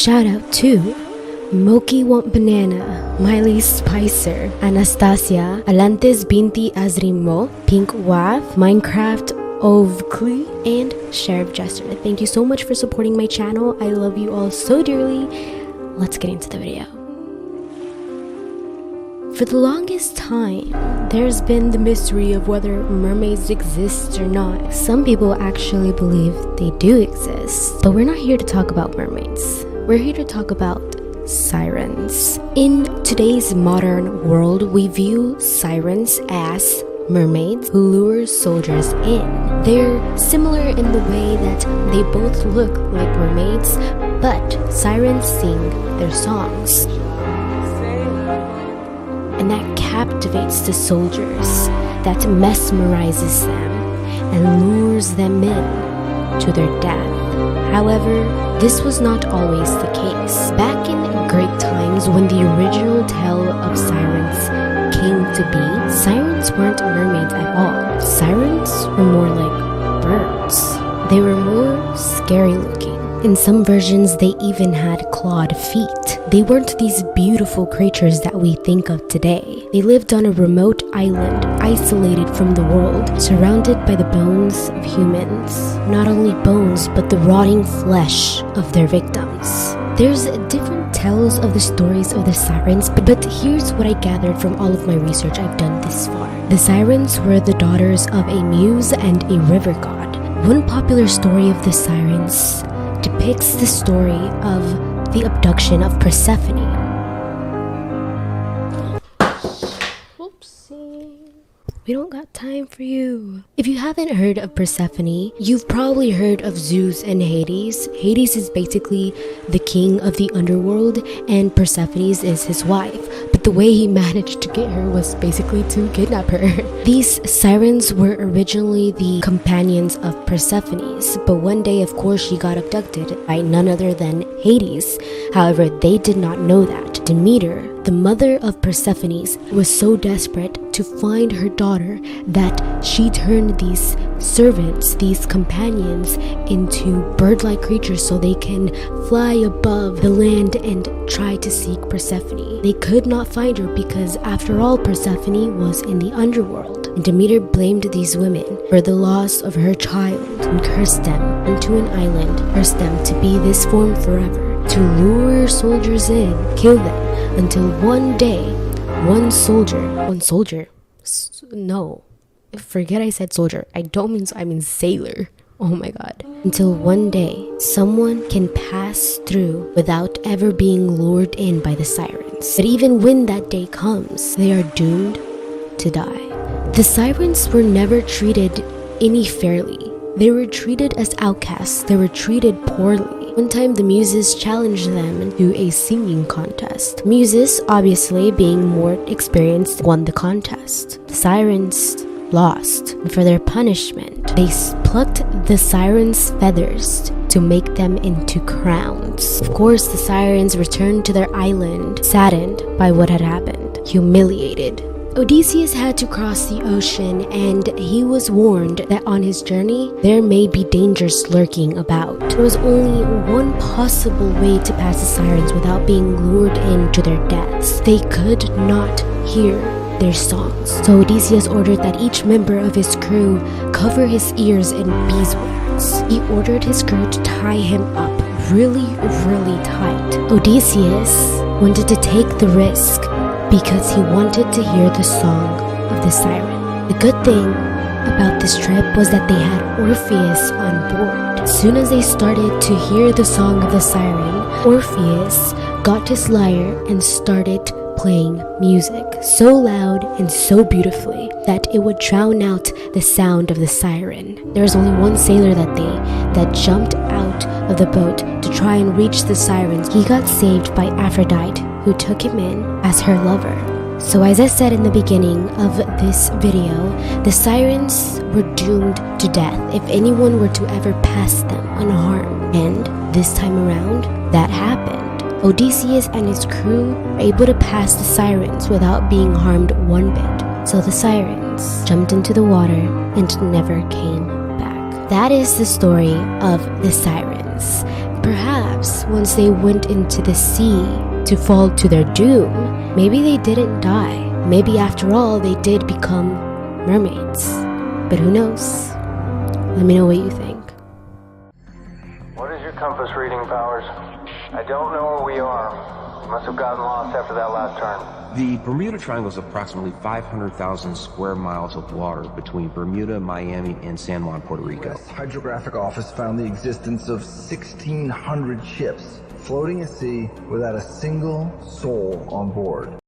shout out to Moki Want Banana, Miley Spicer, Anastasia, Alantes Binti Azrimo, Pink Waf, Minecraft Ovkli, and Sheriff Jester. Thank you so much for supporting my channel. I love you all so dearly. Let's get into the video. For the longest time, there's been the mystery of whether mermaids exist or not. Some people actually believe they do exist, but we're not here to talk about mermaids. We're here to talk about sirens. In today's modern world, we view sirens as mermaids who lure soldiers in. They're similar in the way that they both look like mermaids, but sirens sing their songs. And that captivates the soldiers, that mesmerizes them and lures them in to their death. However, this was not always the case. Back in great times, when the original tale of sirens came to be, sirens weren't mermaids at all. Sirens were more like birds. They were more scary looking. In some versions, they even had clawed feet. They weren't these beautiful creatures that we think of today. They lived on a remote island, isolated from the world, surrounded by the bones of humans. Not only bones, but the rotting flesh of their victims. There's different tales of the stories of the sirens, but here's what I gathered from all of my research I've done this far. The sirens were the daughters of a muse and a river god. One popular story of the sirens depicts the story of the abduction of Persephone. Whoopsie. We don't got time for you. If you haven't heard of Persephone, you've probably heard of Zeus and Hades. Hades is basically the king of the underworld, and Persephone is his wife. But the way he managed to get her was basically to kidnap her. These sirens were originally the companions of Persephone's, but one day, of course, she got abducted by none other than Hades. However, they did not know that. Demeter, the mother of Persephone's, was so desperate to find her daughter that she turned these servants, these companions, into bird-like creatures so they can fly above the land and try to seek Persephone. They could not find her because, after all, Persephone was in the underworld. And Demeter blamed these women for the loss of her child and cursed them into an island, cursed them to be this form forever, to lure soldiers in, kill them, until one day, no, forget I said soldier, I mean sailor. Oh my god. Until one day, someone can pass through without ever being lured in by the sirens. But even when that day comes, they are doomed to die. The sirens were never treated any fairly. They were treated as outcasts. They were treated poorly. One time, the muses challenged them to a singing contest. Muses, obviously being more experienced, won the contest. The sirens lost. And for their punishment, they plucked the sirens' feathers to make them into crowns. Of course, the sirens returned to their island, saddened by what had happened, humiliated. Odysseus had to cross the ocean, and he was warned that on his journey, there may be dangers lurking about. There was only one possible way to pass the sirens without being lured into their deaths. They could not hear their songs. So Odysseus ordered that each member of his crew cover his ears in beeswax. He ordered his crew to tie him up really tight. Odysseus wanted to take the risk because he wanted to hear the song of the siren. The good thing about this trip was that they had Orpheus on board. As soon as they started to hear the song of the siren, Orpheus got his lyre and started playing music so loud and so beautifully that it would drown out the sound of the siren. There was only one sailor that day that jumped out of the boat to try and reach the sirens. He got saved by Aphrodite, who took him in as her lover. So as I said in the beginning of this video, the sirens were doomed to death if anyone were to ever pass them unharmed. And this time around, that happened. Odysseus and his crew were able to pass the sirens without being harmed one bit. So the sirens jumped into the water and never came back. That is the story of the sirens. perhaps once they went into the sea to fall to their doom, maybe they didn't die. Maybe after all, they did become mermaids. But who knows? Let me know what you think. What is your compass reading, Powers? I don't know where we are. We must have gotten lost after that last turn. The Bermuda Triangle is approximately 500,000 square miles of water between Bermuda, Miami, and San Juan, Puerto Rico. U.S. Hydrographic Office found the existence of 1,600 ships floating at sea without a single soul on board.